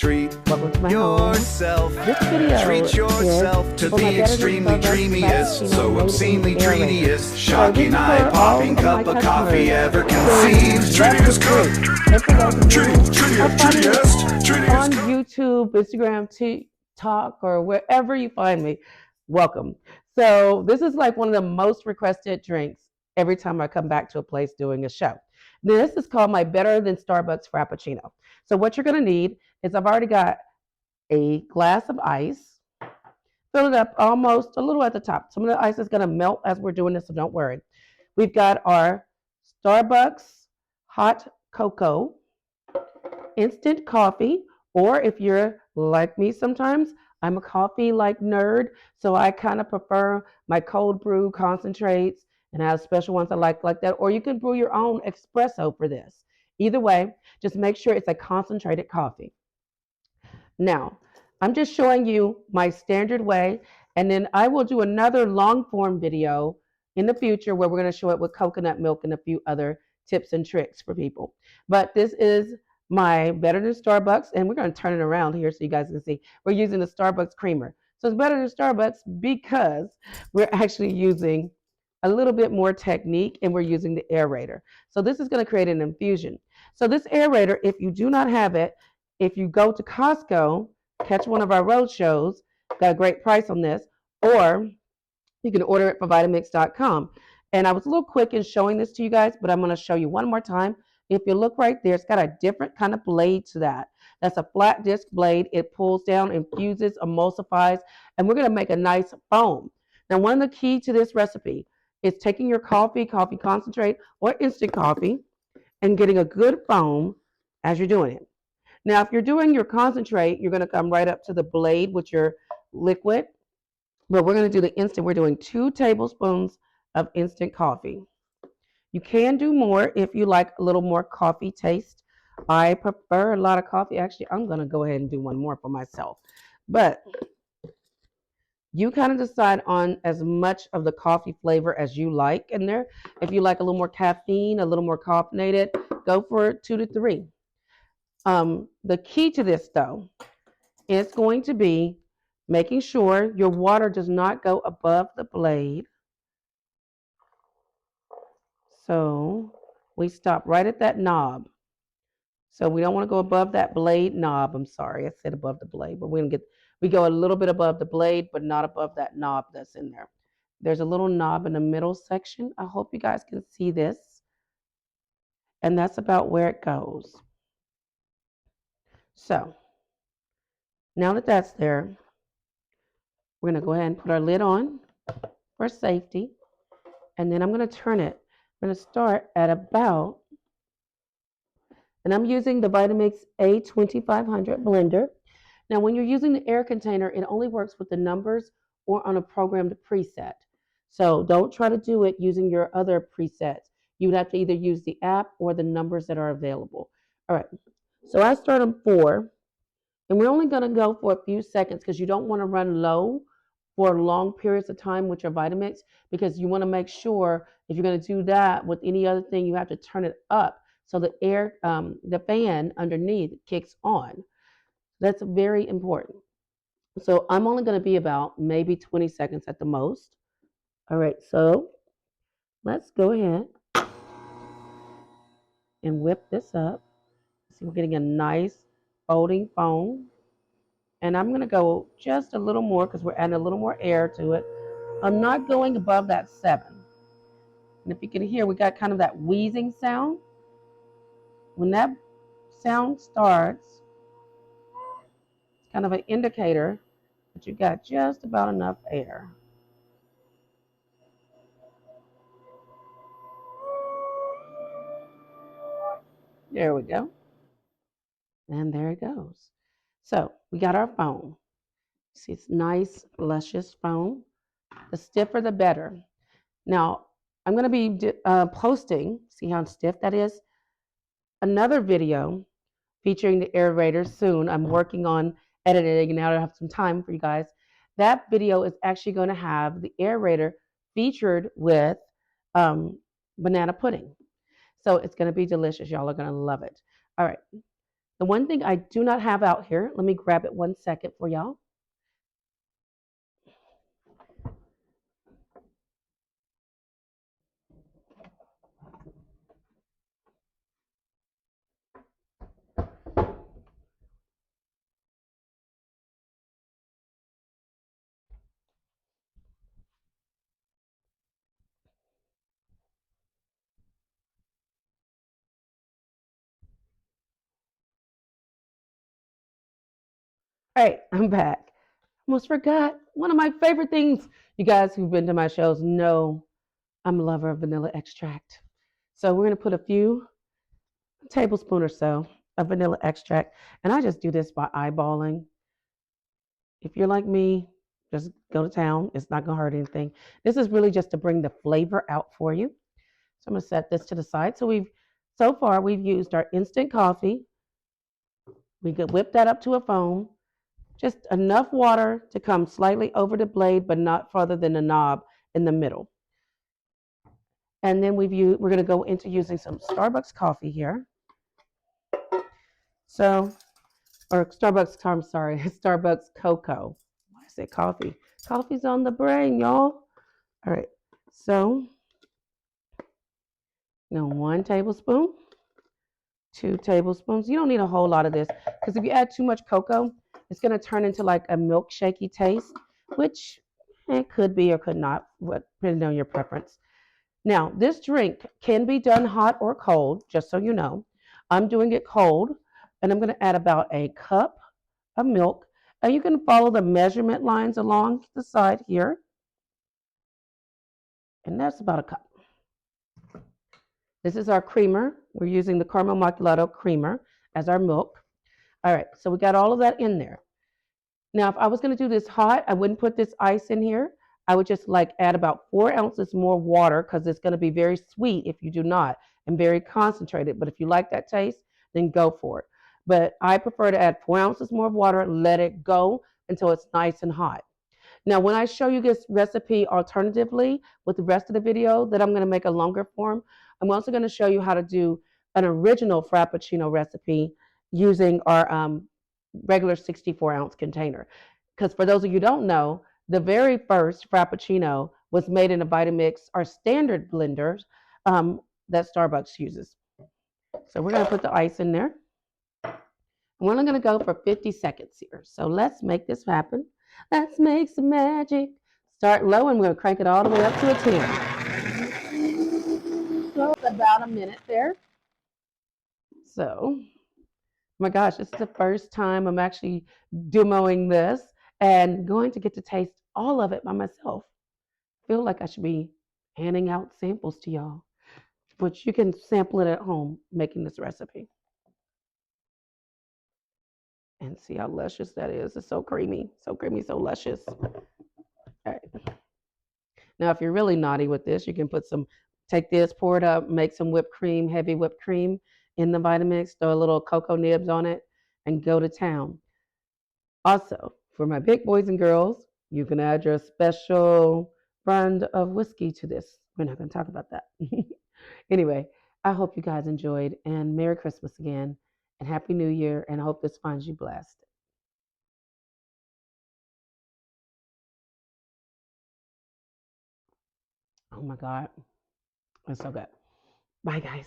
Treat Welcome to my home. yourself. This video Treat yourself to is for my the better extremely than dreamiest, so obscenely dreamiest, So shocking, this is for eye-popping all cup my of coffee customers ever who conceived. love Treatiest to cup. drink. And for those of you who are finding me on Treatiest cup. YouTube, Instagram, TikTok, or wherever you find me, welcome. So this is like one of the most requested drinks every time I come back to a place doing a show. This is called my Better Than Starbucks Frappuccino. So what you're going to need is I've already got a glass of ice. Fill it up almost a little at the top. Some of the ice is going to melt as we're doing this, so don't worry. We've got our Starbucks hot cocoa, instant coffee, or if you're like me sometimes, I'm a coffee like nerd, so I kind of prefer my cold brew concentrates and I have special ones I like that. Or you can brew your own espresso for this. Either way, just make sure it's a concentrated coffee. Now, I'm just showing you my standard way, and then I will do another long form video in the future where we're going to show it with coconut milk and a few other tips and tricks for people. But this is my Better Than Starbucks, and we're going to turn it around here so you guys can see. We're using the Starbucks creamer. So it's better than Starbucks because we're actually using a little bit more technique and we're using the aerator. So this is going to create an infusion. So this aerator, if you do not have it, if you go to Costco, catch one of our road shows, got a great price on this, or you can order it from Vitamix.com. And I was a little quick in showing this to you guys, but I'm going to show you one more time. If you look right there, it's got a different kind of blade to that. That's a flat disc blade. It pulls down, infuses, emulsifies, and we're going to make a nice foam. Now, one of the key to this recipe is taking your coffee concentrate, or instant coffee, and getting a good foam as you're doing it. Now, if you're doing your concentrate, you're going to come right up to the blade with your liquid. But we're going to do the instant. We're doing 2 tablespoons of instant coffee. You can do more if you like a little more coffee taste. I prefer a lot of coffee. Actually, I'm going to go ahead and do one more for myself. But you kind of decide on as much of the coffee flavor as you like in there. If you like a little more caffeine, a little more caffeinated, go for 2 to 3. The key to this, though, is going to be making sure your water does not go above the blade. So we stop right at that knob. So we don't want to go above that blade knob. I'm sorry, I said above the blade, but we go a little bit above the blade, but not above that knob that's in there. There's a little knob in the middle section. I hope you guys can see this. And that's about where it goes. So now that that's there, we're going to go ahead and put our lid on for safety. And then I'm going to turn it. I'm going to start at about, and I'm using the Vitamix A2500 blender. Now, when you're using the air container, it only works with the numbers or on a programmed preset. So don't try to do it using your other presets. You would have to either use the app or the numbers that are available. All right, so I start on 4, and we're only going to go for a few seconds because you don't want to run low for long periods of time with your Vitamix, because you want to make sure if you're going to do that with any other thing, you have to turn it up so the air, the fan underneath kicks on. That's very important. So I'm only going to be about maybe 20 seconds at the most. All right, so let's go ahead and whip this up. See, we're getting a nice folding foam. And I'm going to go just a little more because we're adding a little more air to it. I'm not going above that 7. And if you can hear, we got kind of that wheezing sound. When that sound starts, it's kind of an indicator that you got just about enough air. There we go. And there it goes. So we got our foam. See, it's nice, luscious foam. The stiffer, the better. Now, I'm going to be posting, see how stiff that is, another video featuring the aerator soon. I'm working on editing, and now I have some time for you guys. That video is actually going to have the aerator featured with banana pudding. So it's going to be delicious. Y'all are going to love it. All right. The one thing I do not have out here, let me grab it 1 second for y'all. All right, I'm back. Almost forgot one of my favorite things. You guys who've been to my shows know I'm a lover of vanilla extract. So we're gonna put a few tablespoon or so of vanilla extract, and I just do this by eyeballing. If you're like me, just go to town. It's not gonna hurt anything. This is really just to bring the flavor out for you. So I'm gonna set this to the side. So far we've used our instant coffee. We could whip that up to a foam. Just enough water to come slightly over the blade, but not farther than the knob in the middle. And then we're going to go into using some Starbucks coffee here. So, or Starbucks, I'm sorry, Starbucks cocoa. Why I said coffee? Coffee's on the brain, y'all. All right. So, 1 tablespoon, 2 tablespoons. You don't need a whole lot of this because if you add too much cocoa, it's going to turn into like a milkshakey taste, which it could be or could not, depending on your preference. Now, this drink can be done hot or cold, just so you know. I'm doing it cold, and I'm going to add about a cup of milk. And you can follow the measurement lines along the side here. And that's about a cup. This is our creamer. We're using the caramel macchiato creamer as our milk. All right, so we got all of that in there. Now, if I was going to do this hot, I wouldn't put this ice in here. I would just like add about 4 ounces more water because it's going to be very sweet if you do not and very concentrated. But if you like that taste, then go for it. But I prefer to add 4 ounces more of water, let it go until it's nice and hot. Now, when I show you this recipe alternatively with the rest of the video that I'm going to make a longer form, I'm also going to show you how to do an original Frappuccino recipe using our regular 64-ounce container. Because for those of you who don't know, the very first Frappuccino was made in a Vitamix, our standard blenders that Starbucks uses. So we're going to put the ice in there. We're only going to go for 50 seconds here. So let's make this happen. Let's make some magic. Start low and we're going to crank it all the way up to a 10. So about a minute there. So, oh my gosh, this is the first time I'm actually demoing this and going to get to taste all of it by myself. I feel like I should be handing out samples to y'all, but you can sample it at home making this recipe. And see how luscious that is. It's so creamy, so luscious. All right. Now, if you're really naughty with this, you can take this, pour it up, make some whipped cream, heavy whipped cream in the Vitamix, throw a little cocoa nibs on it, and go to town. Also, for my big boys and girls, you can add your special brand of whiskey to this. We're not going to talk about that. Anyway, I hope you guys enjoyed, and Merry Christmas again, and Happy New Year, and I hope this finds you blessed. Oh my God. It's so good. Bye, guys.